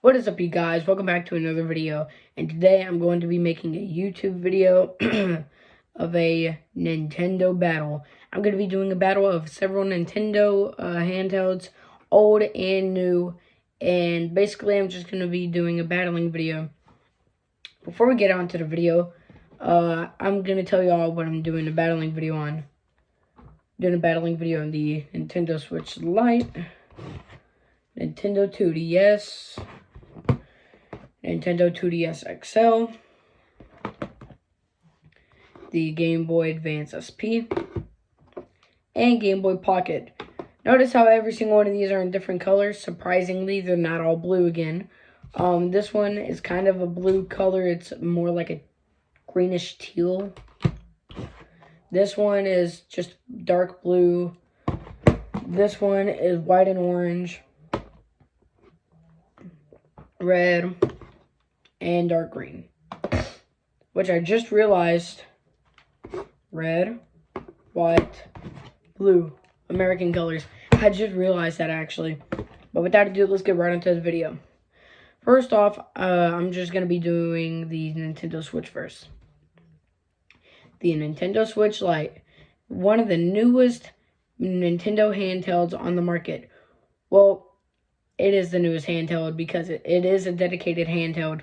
What is up, you guys? Welcome back to another video. And today I'm going to be making a YouTube video of a Nintendo battle. I'm going to be doing a battle of several Nintendo handhelds, old and new. And basically I'm just going to be doing a battling video. Before we get on to the video, I'm going to tell y'all what I'm doing a battling video on. I'm doing a battling video on the Nintendo Switch Lite, Nintendo 2DS, Nintendo 2DS XL, the Game Boy Advance SP, and Game Boy Pocket. Notice how every single one of these are in different colors. Surprisingly, they're not all blue again. This one is kind of a blue color. It's more like a greenish teal. This one is just dark blue. This one is white and orange, red, and dark green, which I just realized, red, white, blue, American colors. I just realized that actually. But without ado, let's get right into the video. First off, I'm just going to be doing the Nintendo Switch first. The Nintendo Switch Lite, one of the newest Nintendo handhelds on the market. Well, it is the newest handheld because it is a dedicated handheld.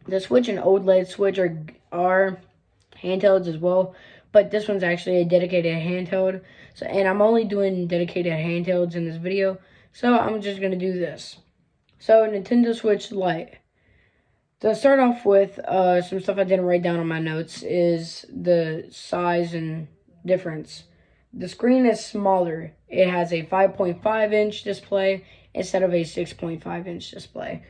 The Switch and OLED Switch are handhelds as well, but this one's actually a dedicated handheld. So, and I'm only doing dedicated handhelds in this video, so I'm just going to do this. So, Nintendo Switch Lite. To start off with, some stuff I didn't write down on my notes is the size and difference. The screen is smaller. It has a 5.5-inch display instead of a 6.5-inch display.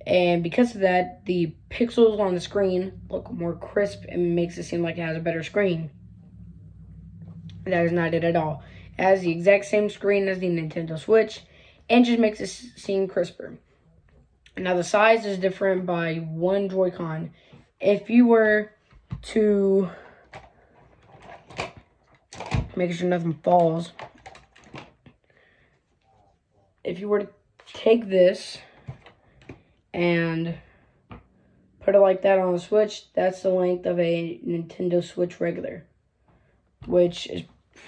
And because of that, the pixels on the screen look more crisp and makes it seem like it has a better screen. That is not it at all. It has the exact same screen as the Nintendo Switch and just makes it seem crisper. Now the size is different by one Joy-Con. If you were to make sure nothing falls, if you were to take this and put it like that on the Switch, that's the length of a Nintendo Switch regular, which is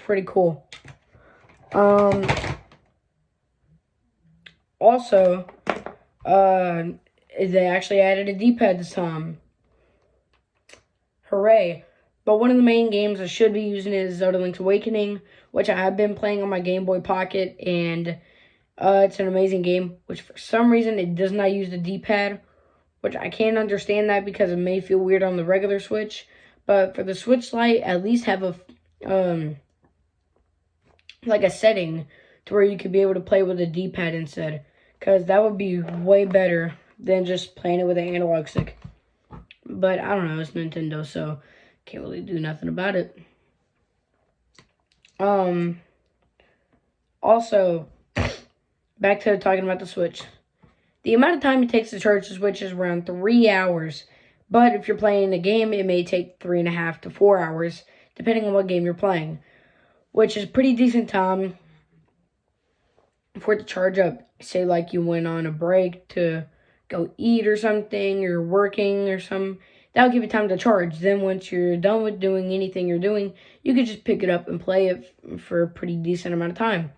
pretty cool. Also, they actually added a D-pad this time. Hooray. But one of the main games I should be using is Zelda Link's Awakening, which I have been playing on my Game Boy Pocket, and it's an amazing game, which for some reason it does not use the D-pad, which I can't understand that because it may feel weird on the regular Switch. But for the Switch Lite, at least have a like a setting to where you could be able to play with a D-pad instead, because that would be way better than just playing it with an analog stick. But I don't know, it's Nintendo, so can't really do nothing about it. Also, back to talking about the Switch. The amount of time it takes to charge the Switch is around 3 hours. But if you're playing a game, it may take 3.5 to 4 hours, depending on what game you're playing, which is pretty decent time for it to charge up. Say like you went on a break to go eat or something, you're working or something, that'll give you time to charge. Then once you're done with doing anything you're doing, you could just pick it up and play it for a pretty decent amount of time,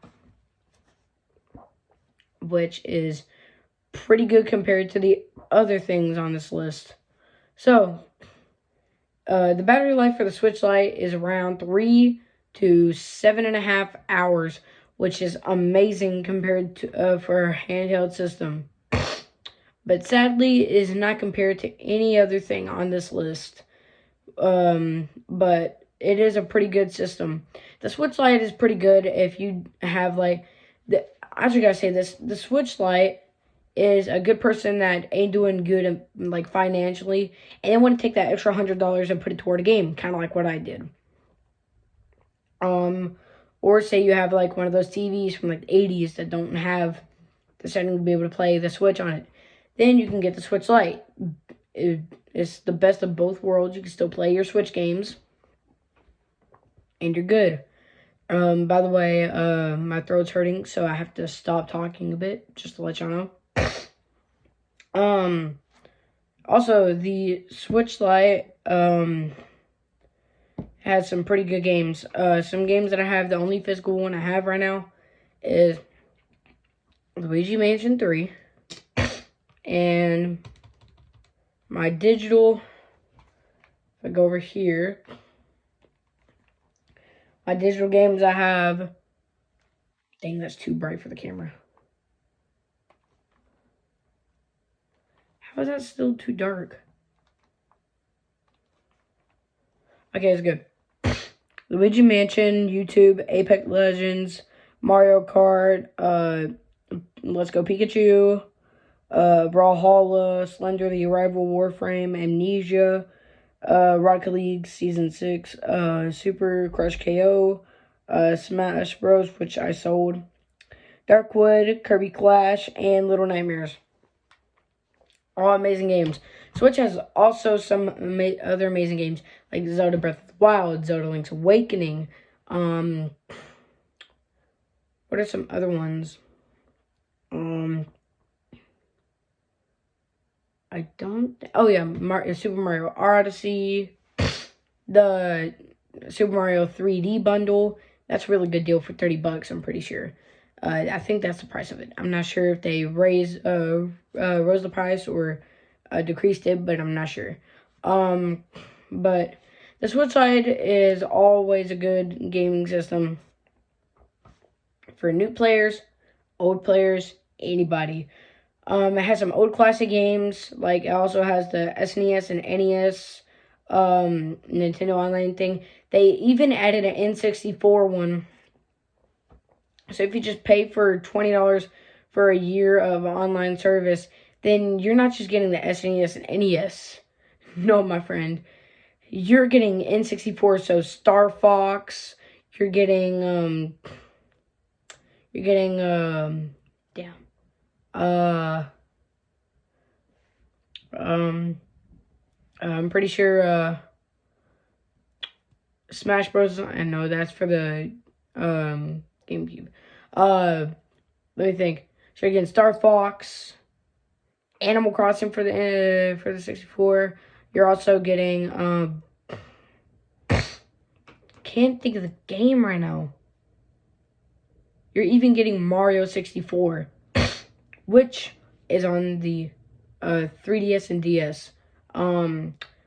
which is pretty good compared to the other things on this list. So, the battery life for the Switch Lite is around 3 to 7.5 hours, which is amazing compared to for a handheld system. But sadly, it is not compared to any other thing on this list. But it is a pretty good system. The Switch Lite is pretty good if you have like I just gotta say this: the Switch Lite is a good person that ain't doing good like financially, and they want to take that extra $100 and put it toward a game, kind of like what I did. Or say you have like one of those TVs from like the 80s that don't have the setting to be able to play the Switch on it. Then you can get the Switch Lite. It's the best of both worlds. You can still play your Switch games, and you're good. By the way, my throat's hurting, so I have to stop talking a bit, just to let y'all know. Also, the Switch Lite has some pretty good games. Some games that I have, the only physical one I have right now is Luigi Mansion 3. And my digital, if I go over here, my digital games I have, dang, that's too bright for the camera. How is that still too dark? Okay, it's good. Luigi Mansion, YouTube, Apex Legends, Mario Kart, Let's Go Pikachu, Brawlhalla, Slender the Arrival, Warframe, Amnesia, Rocket League Season 6, Super Crush KO, Smash Bros, which I sold, Darkwood, Kirby Clash, and Little Nightmares. All amazing games. Switch has also some other amazing games like Zelda Breath of the Wild, Zelda Link's Awakening. What are some other ones? I don't. Oh yeah, Super Mario Odyssey, the Super Mario 3D bundle. That's a really good deal for $30. I'm pretty sure. I think that's the price of it. I'm not sure if they rose the price or decreased it, but I'm not sure. But the Switch Lite is always a good gaming system for new players, old players, anybody. It has some old classic games, like it also has the SNES and NES Nintendo Online thing. They even added an N64 one. So if you just pay for $20 for a year of online service, then you're not just getting the SNES and NES. No, my friend. You're getting N64, so Star Fox. You're getting, I'm pretty sure, Smash Bros. I know that's for the, GameCube. Let me think. So again, Star Fox, Animal Crossing for the 64. You're also getting, can't think of the game right now. You're even getting Mario 64, which is on the 3DS and DS.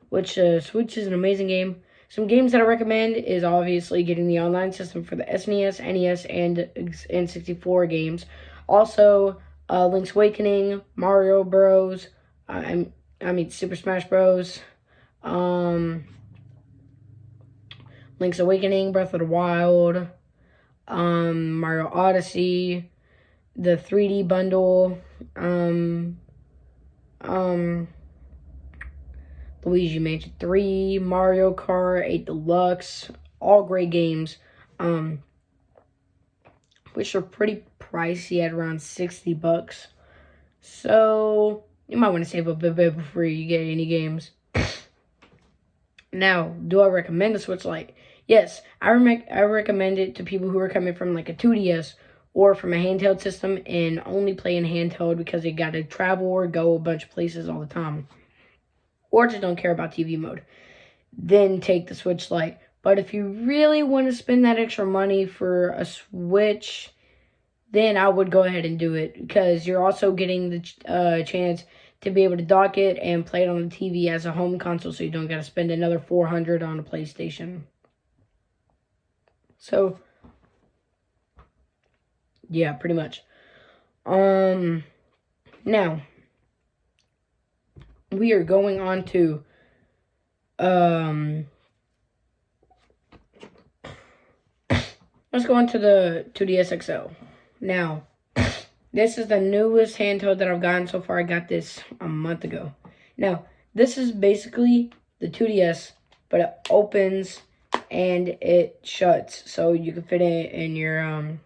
Which Switch is an amazing game. Some games that I recommend is obviously getting the online system for the SNES, NES, and N64 games. Also, Link's Awakening, Mario Bros. I mean Super Smash Bros. Link's Awakening, Breath of the Wild, Mario Odyssey, the 3D bundle, Luigi Mansion 3, Mario Kart 8 Deluxe, all great games, which are pretty pricey at around $60. So you might want to save up a bit before you get any games. Now, do I recommend the Switch Lite? Yes, I recommend it to people who are coming from like a 2DS or from a handheld system and only play in handheld because they got to travel or go a bunch of places all the time, or just don't care about TV mode. Then take the Switch Lite. But if you really want to spend that extra money for a Switch, then I would go ahead and do it because you're also getting the chance to be able to dock it and play it on the TV as a home console, so you don't got to spend another $400 on a PlayStation. So, yeah, pretty much. Now, we are going on to, let's go on to the 2DS XL. Now, this is the newest handheld that I've gotten so far. I got this a month ago. Now, this is basically the 2DS, but it opens and it shuts, so you can fit it in your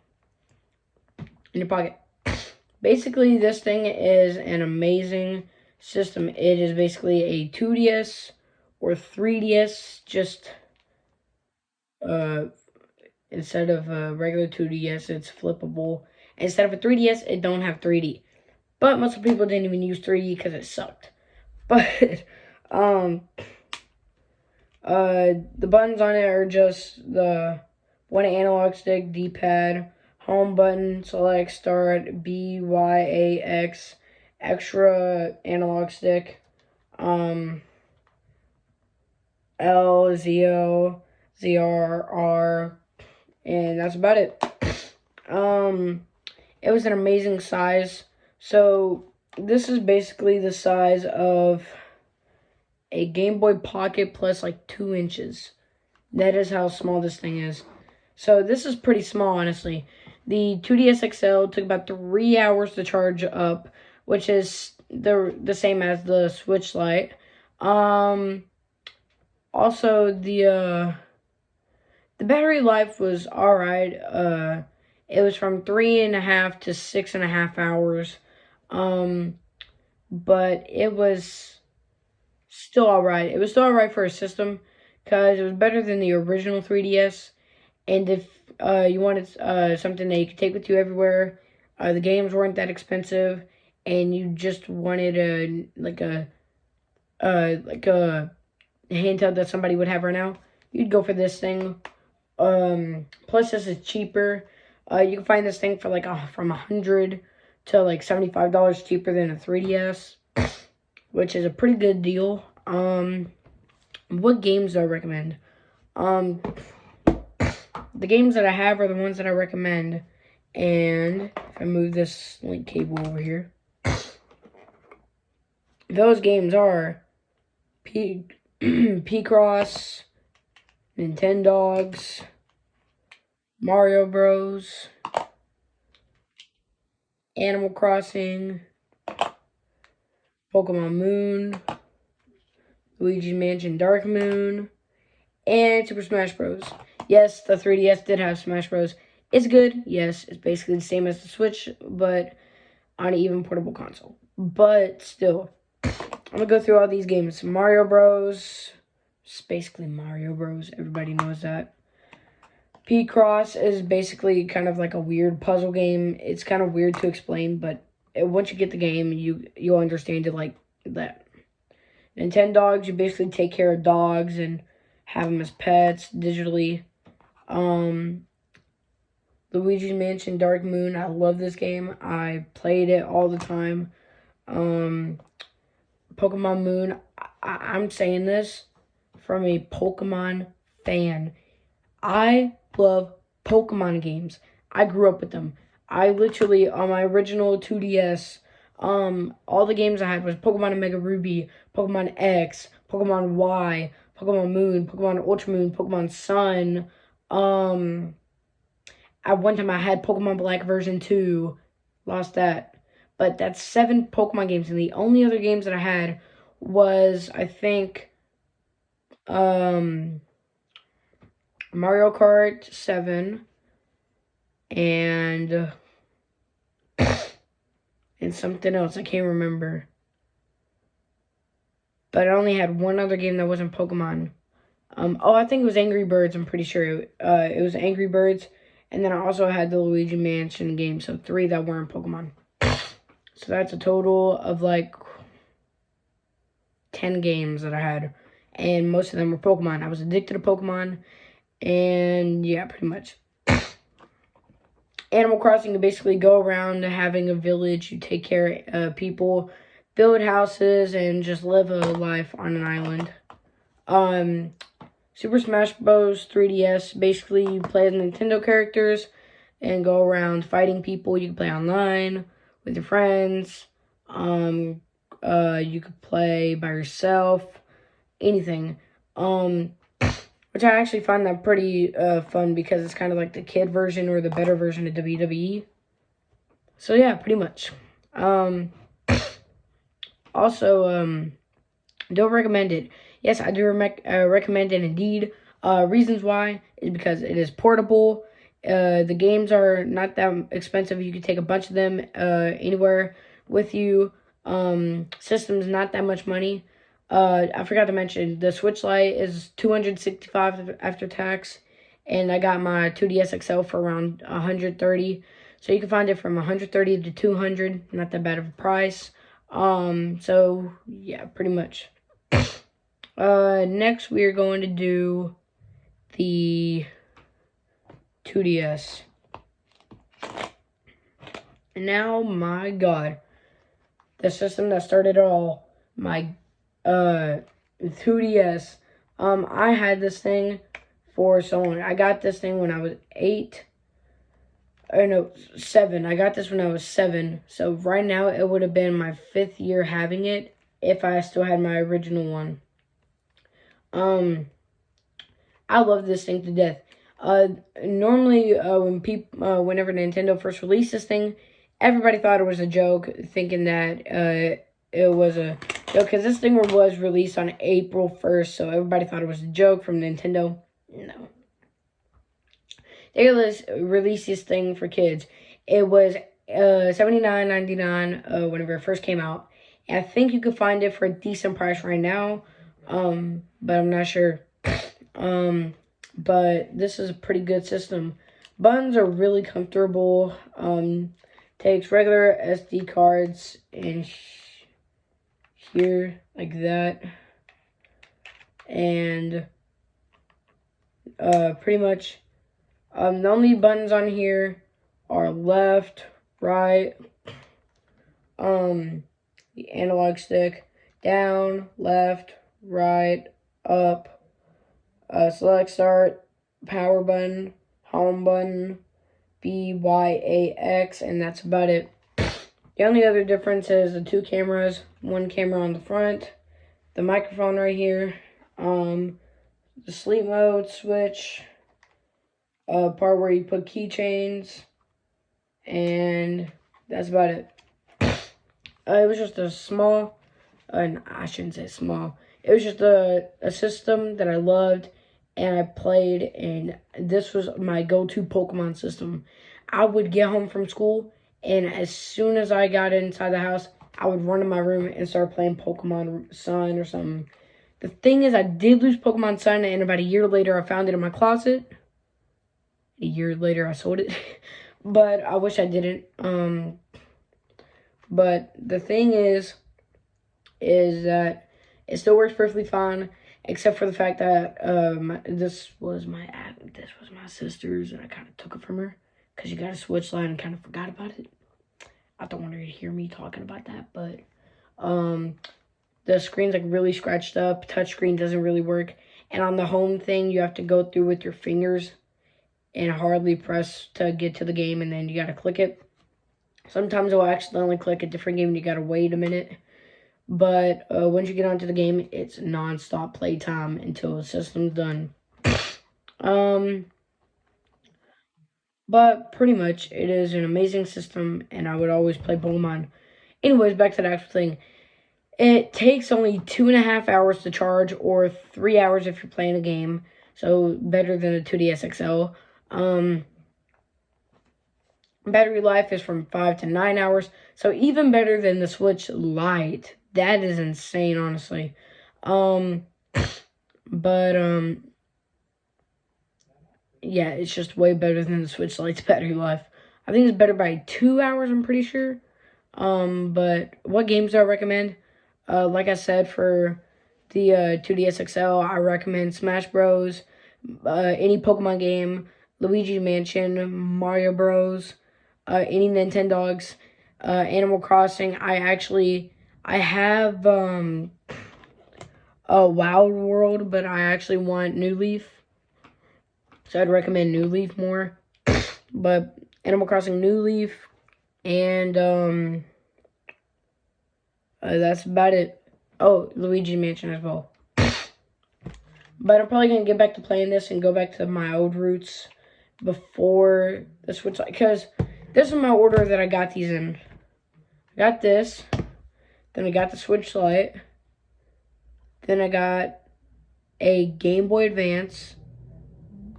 pocket. Basically, this thing is an amazing system. It is basically a 2DS or 3DS, just instead of a regular 2DS, it's flippable. Instead of a 3DS, it don't have 3D. But most of the people didn't even use 3D because it sucked. But, the buttons on it are just the one analog stick, D-pad, home button, select, start, B, Y, A, X, extra analog stick, L, Z, O, Z, R, and that's about it. It was an amazing size. So this is basically the size of a Game Boy Pocket plus like 2 inches. That is how small this thing is. So this is pretty small, honestly. The 2DS XL took about 3 hours to charge up, which is the same as the Switch Lite. Also, the battery life was alright. It was from 3.5 to 6.5 hours. But it was still alright. It was still alright for a system, because it was better than the original 3DS. And if you wanted something that you could take with you everywhere, the games weren't that expensive, and you just wanted a handheld that somebody would have right now, you'd go for this thing. Plus, this is cheaper. You can find this thing for like from $100 to like $75 cheaper than a 3DS, which is a pretty good deal. What games do I recommend? The games that I have are the ones that I recommend. And if I move this link cable over here, those games are P-Cross, Nintendogs, Mario Bros, Animal Crossing, Pokemon Moon, Luigi's Mansion Dark Moon, and Super Smash Bros. Yes, the 3DS did have Smash Bros. It's good. Yes, it's basically the same as the Switch, but on an even portable console. But still, I'm going to go through all these games. Mario Bros. It's basically Mario Bros. Everybody knows that. P-Cross is basically kind of like a weird puzzle game. It's kind of weird to explain, but once you get the game, you'll understand it like that. Nintendogs, you basically take care of dogs and have them as pets digitally. Luigi's Mansion Dark Moon, I love this game. I played it all the time. Pokemon Moon, I'm saying this from a Pokemon fan. I love Pokemon games. I grew up with them. I literally, on my original 2DS, all the games I had was Pokemon Omega Ruby, Pokemon X, Pokemon Y, Pokemon Moon, Pokemon Ultra Moon, Pokemon Sun. At one time I had Pokemon Black version 2. Lost that. But that's 7 Pokemon games. And the only other games that I had was, I think, Mario Kart 7. And something else. I can't remember. But I only had one other game that wasn't Pokemon. I think it was Angry Birds. I'm pretty sure it was Angry Birds. And then I also had the Luigi Mansion game. So 3 that weren't Pokemon. So that's a total of like 10 games that I had. And most of them were Pokemon. I was addicted to Pokemon. And yeah, pretty much. Animal Crossing, you basically go around having a village. You take care of people, build houses, and just live a life on an island. Super Smash Bros. 3DS, basically you play as Nintendo characters and go around fighting people. You can play online with your friends. You could play by yourself. Anything. Which I actually find that pretty fun, because it's kind of like the kid version or the better version of WWE. So yeah, pretty much. Also, don't recommend it. Yes, I do recommend it indeed. Reasons why is because it is portable. The games are not that expensive. You can take a bunch of them anywhere with you. System's not that much money. I forgot to mention, the Switch Lite is $265 after tax, and I got my 2DS XL for around $130. So you can find it from 130 to 200. Not that bad of a price. So yeah, pretty much. Next we are going to do the 2DS. And now, my God, the system that started it all, my 2DS. I had this thing for so long. I got this thing when I was 7. I got this when I was 7. So right now it would have been my 5th year having it if I still had my original one. I love this thing to death. Normally, whenever Nintendo first released this thing, everybody thought it was a joke, thinking that it was a joke, because this thing was released on April 1st, so everybody thought it was a joke from Nintendo. No. They released this thing for kids. It was $79.99 whenever it first came out. And I think you could find it for a decent price right now, but I'm not sure. But this is a pretty good system. Buttons are really comfortable. Takes regular SD cards and here like that, and pretty much the only buttons on here are left, right, the analog stick, down, left, right, up, select start, power button, home button, B, Y, A, X, and that's about it. The only other difference is the 2 cameras, 1 camera on the front, the microphone right here, the sleep mode switch, part where you put keychains, and that's about it. It was just a small, I shouldn't say small, it was just a system that I loved, and I played, and this was my go-to Pokemon system. I would get home from school, and as soon as I got inside the house, I would run to my room and start playing Pokemon Sun or something. The thing is, I did lose Pokemon Sun, and about a year later, I found it in my closet. A year later, I sold it. But I wish I didn't. But the thing is that it still works perfectly fine, except for the fact that this was my sister's, and I kind of took it from her because you got a switch line and kind of forgot about it. I don't want her to hear me talking about that, but the screen's like really scratched up. Touchscreen doesn't really work, and on the home thing, you have to go through with your fingers and hardly press to get to the game, and then you gotta click it. Sometimes it will accidentally click a different game, and you gotta wait a minute. But once you get onto the game, it's non-stop playtime until the system's done. But pretty much, it is an amazing system, and I would always play Pokemon. Anyways, back to the actual thing. It takes only 2.5 hours to charge, or 3 hours if you're playing a game. So, better than the 2DS XL. Battery life is from 5 to 9 hours. So, even better than the Switch Lite. That is insane, honestly. Yeah, it's just way better than the Switch Lite's battery life. I think it's better by 2 hours, I'm pretty sure. But what games do I recommend? Like I said, for the 2DS XL, I recommend Smash Bros, any Pokemon game, Luigi Mansion, Mario Bros, any Nintendogs, Animal Crossing. I have a Wild World, but I actually want New Leaf. So I'd recommend New Leaf more. But Animal Crossing New Leaf, and that's about it. Oh, Luigi Mansion as well. But I'm probably going to get back to playing this and go back to my old roots before the Switch Lite. Because this is my order that I got these in. I got this. Then I got the Switch Lite. Then I got a Game Boy Advance.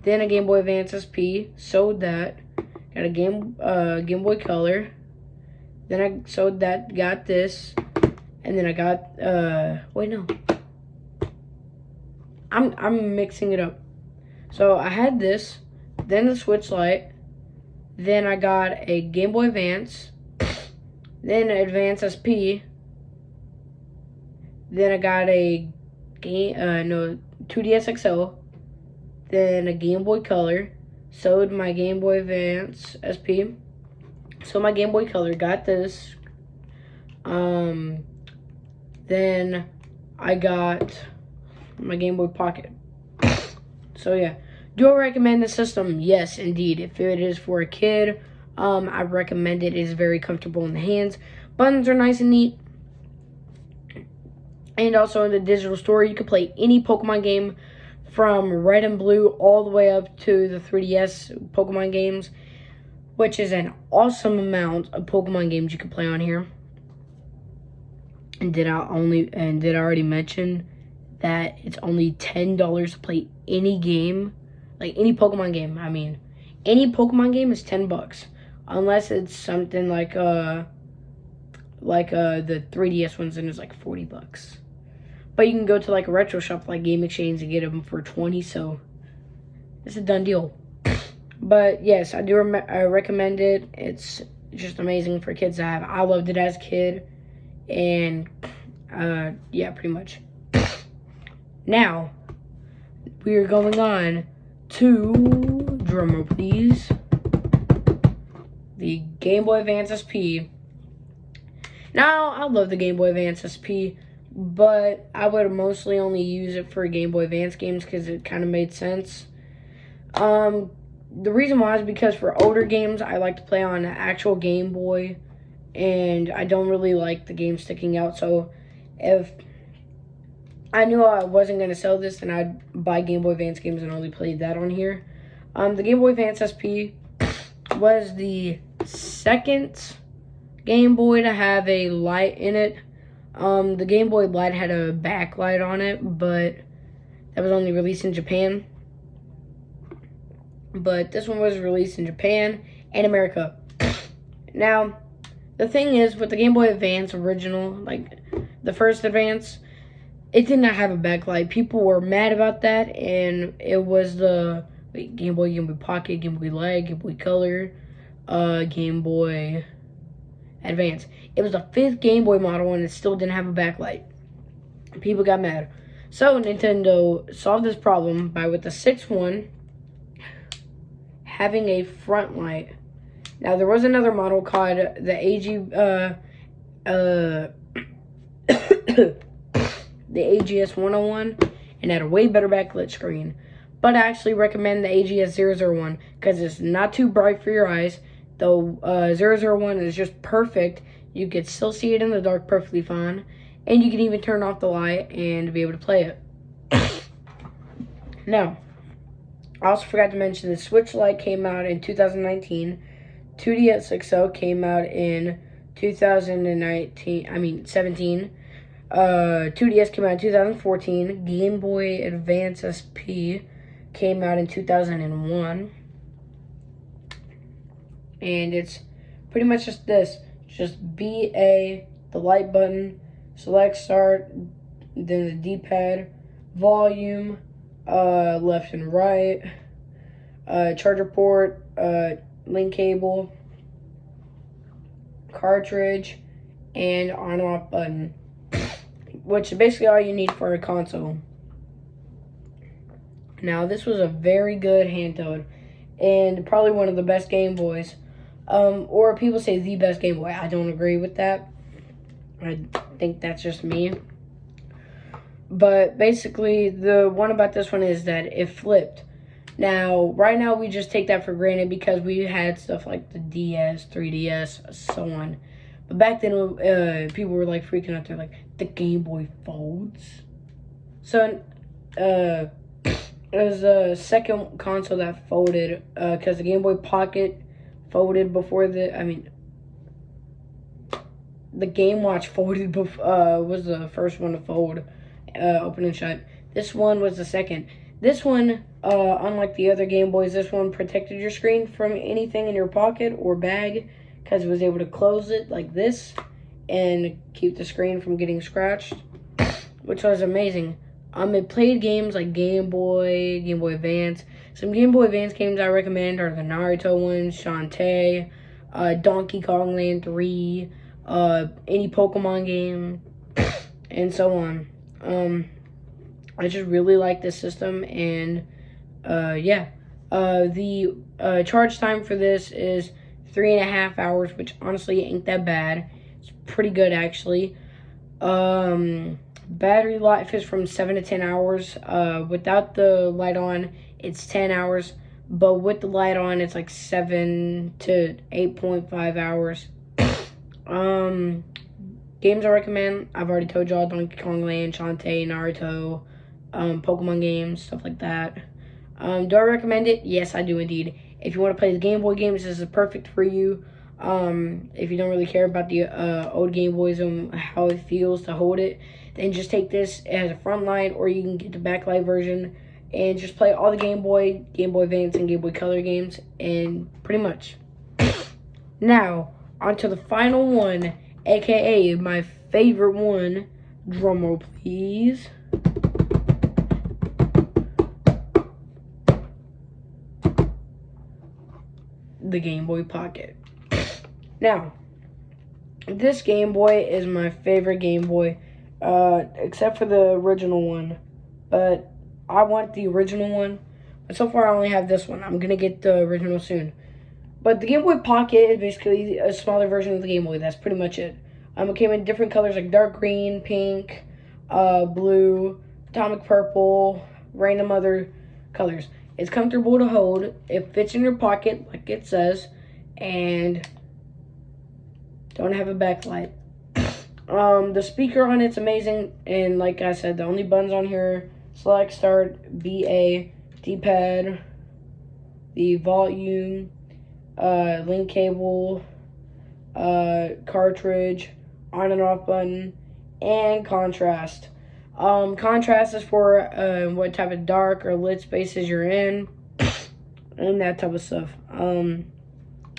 Then a Game Boy Advance SP. Sold that. Got a Game Boy Color. Then I sold that. Got this. And then I got, wait, no. I'm mixing it up. So I had this, then the Switch Lite, Then I got a Game Boy Advance. Then Advance SP. Then I got a 2DS XL. Then a Game Boy Color. Sold my Game Boy Advance SP. So my Game Boy Color, got this. Then I got my Game Boy Pocket. So yeah, do I recommend this system? Yes, indeed. If it is for a kid, I recommend it. It is very comfortable in the hands. Buttons are nice and neat. And also in the digital store, you can play any Pokemon game from Red and Blue all the way up to the 3DS Pokemon games, which is an awesome amount of Pokemon games you can play on here. And did I already mention that it's only $10 to play any game, like any Pokemon game? I mean, any Pokemon game is $10, unless it's something like the 3DS ones, and it's like $40. But you can go to like a retro shop like Game Exchange and get them for $20. So it's a done deal. But yes, I recommend it. It's just amazing for kids to have. I loved it as a kid. And yeah, pretty much. Now we are going on to, drumroll please, the Game Boy Advance SP. Now I love the Game Boy Advance SP, but I would mostly only use it for Game Boy Advance games because it kind of made sense. The reason why is because for older games I like to play on an actual Game Boy, and I don't really like the game sticking out. So if I knew I wasn't going to sell this, then I'd buy Game Boy Advance games and only play that on here. The Game Boy Advance SP was the second Game Boy to have a light in it. The Game Boy Light had a backlight on it, but that was only released in Japan. But this one was released in Japan and America. Now, the thing is, with the Game Boy Advance original, like the first Advance, it did not have a backlight. People were mad about that, and it was the Game Boy Pocket, Game Boy Light, Game Boy Color, Game Boy Advance. It was the 5th Game Boy model, and it still didn't have a backlight. People got mad. So Nintendo solved this problem by, with the 6th one, having a front light. Now, there was another model called the the AGS 101, and had a way better backlit screen. But I actually recommend the AGS 001 because it's not too bright for your eyes. Though 001 is just perfect. You could still see it in the dark perfectly fine, and you can even turn off the light and be able to play it. Now, I also forgot to mention the Switch Lite came out in 2019. 2DS XL came out in 2017. 2DS came out in 2014. Game Boy Advance SP came out in 2001. And it's pretty much just this. Just BA, the light button, select start, then the D-pad, volume, left and right, charger port, link cable, cartridge, and on and off button, which is basically all you need for a console. Now, this was a very good handheld, and probably one of the best Game Boys. Or people say the best Game Boy. I don't agree with that. I think that's just me. But basically, the one about this one is that it flipped. Now, right now, we just take that for granted because we had stuff like the DS, 3DS, so on. But back then, people were like freaking out. They're like, the Game Boy folds? So, it was the second console that folded, because the Game Boy Pocket folded before the Game Watch folded before, was the first one to fold, open and shut. This one was the second. This one, unlike the other Game Boys, this one protected your screen from anything in your pocket or bag because it was able to close it like this and keep the screen from getting scratched, which was amazing. It played games like Game Boy Advance, Some Game Boy Advance games I recommend are the Naruto ones, Shantae, Donkey Kong Land 3, any Pokemon game, and so on. I just really like this system, and yeah. The charge time for this is 3.5 hours, which honestly ain't that bad. It's pretty good, actually. Battery life is from 7 to 10 hours. Without the light on, it's 10 hours. But with the light on, it's like 7 to 8.5 hours. Games I recommend, I've already told y'all, Donkey Kong Land, Shantae, Naruto, Pokemon games, stuff like that. Do I recommend it? Yes, I do indeed. If you want to play the Game Boy games, this is perfect for you. If you don't really care about the old Game Boys and how it feels to hold it, then just take this as a front light, or you can get the backlight version and just play all the Game Boy Advance, and Game Boy Color games, and pretty much. Now, on to the final one, aka my favorite one. Drumroll, please. The Game Boy Pocket. Now, this Game Boy is my favorite Game Boy, except for the original one. But I want the original one. But so far, I only have this one. I'm gonna get the original soon. But the Game Boy Pocket is basically a smaller version of the Game Boy. That's pretty much it. It came in different colors like dark green, pink, blue, atomic purple, random other colors. It's comfortable to hold. It fits in your pocket, like it says, and don't have a backlight. The speaker on it's amazing, and like I said, the only buttons on here: select, start, BA, D-pad, the volume, link cable, cartridge, on and off button, and contrast. Contrast is for what type of dark or lit spaces you're in, and that type of stuff.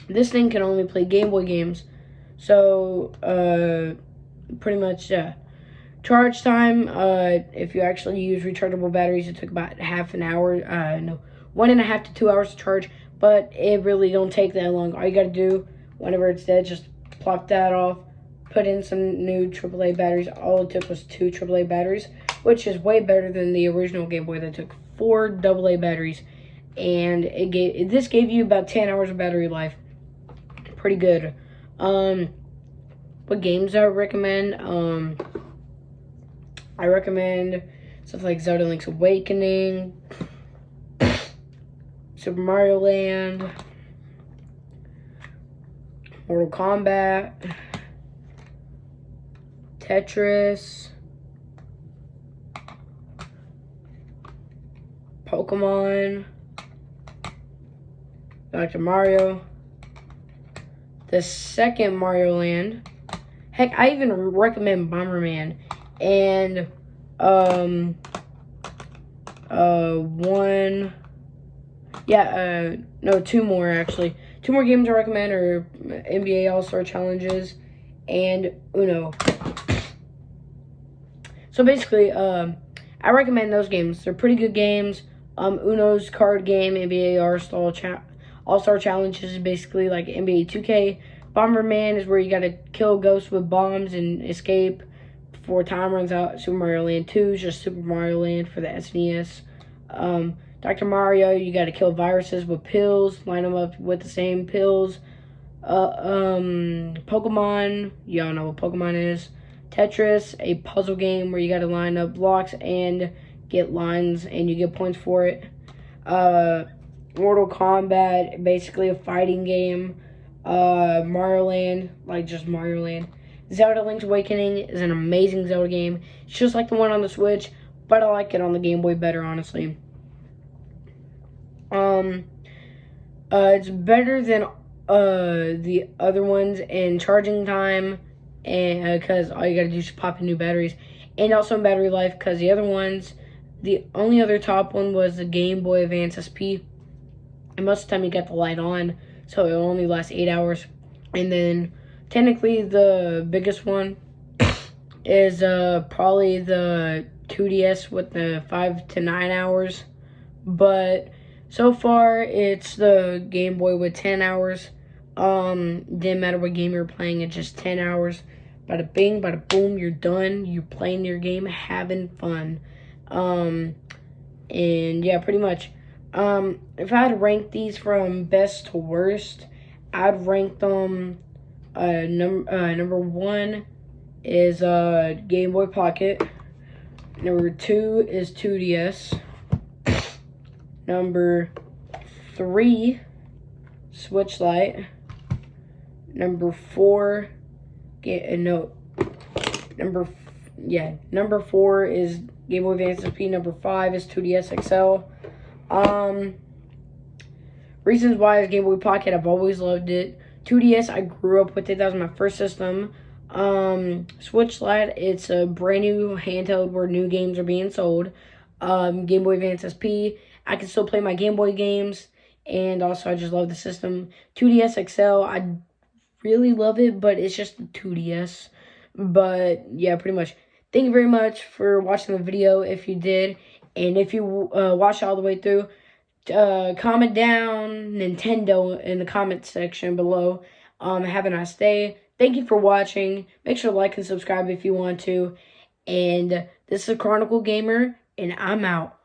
This thing can only play Game Boy games, so pretty much, yeah. Charge time, if you actually use rechargeable batteries, it took about half an hour, 1.5 to 2 hours to charge, but it really don't take that long. All you gotta do, whenever it's dead, just plop that off, put in some new AAA batteries. All it took was 2 AAA batteries, which is way better than the original Game Boy that took 4 AA batteries, and this gave you about 10 hours of battery life. Pretty good. What games I recommend? I recommend stuff like Zelda Link's Awakening, Super Mario Land, Mortal Kombat, Tetris, Pokemon, Dr. Mario, the second Mario Land. Heck, I even recommend Bomberman, and two more actually. 2 more games I recommend are NBA All-Star Challenges and Uno. So basically, I recommend those games. They're pretty good games. Uno's card game, NBA All-Star Challenges is basically like NBA 2K. Bomberman is where you gotta kill ghosts with bombs and escape before time runs out. Super Mario Land 2 is just Super Mario Land for the SNES. Dr. Mario, you gotta kill viruses with pills, line them up with the same pills. Pokemon, y'all know what Pokemon is. Tetris, a puzzle game where you gotta line up blocks and get lines, and you get points for it. Mortal Kombat, basically a fighting game. Mario Land, like just Mario Land. Zelda Link's Awakening is an amazing Zelda game. It's just like the one on the Switch, but I like it on the Game Boy better, honestly. It's better than the other ones in charging time, and because all you gotta do is pop in new batteries, and also in battery life, because the other ones, the only other top one was the Game Boy Advance SP, and most of the time you got the light on, so it only lasts 8 hours. And then technically the biggest one is probably the 2DS with the 5 to 9 hours, but So far, it's the Game Boy with 10 hours. Didn't matter what game you're playing, it's just 10 hours. Bada bing, bada boom, you're done. You're playing your game, having fun. And yeah, pretty much. If I had to rank these from best to worst, I'd rank them. Number one is Game Boy Pocket. Number 2 is 2DS. Number 3, Switch Lite. Number 4, number 4 is Game Boy Advance SP. Number 5 is 2DS XL. Reasons why is Game Boy Pocket, I've always loved it. 2DS, I grew up with it. That was my first system. Switch Lite, it's a brand new handheld where new games are being sold. Game Boy Advance SP, I can still play my Game Boy games. And also, I just love the system. 2DS XL, I really love it, but it's just the 2DS. But yeah, pretty much. Thank you very much for watching the video if you did. And if you watched all the way through, comment down Nintendo in the comment section below. Have a nice day. Thank you for watching. Make sure to like and subscribe if you want to. And this is Chronicle Gamer, and I'm out.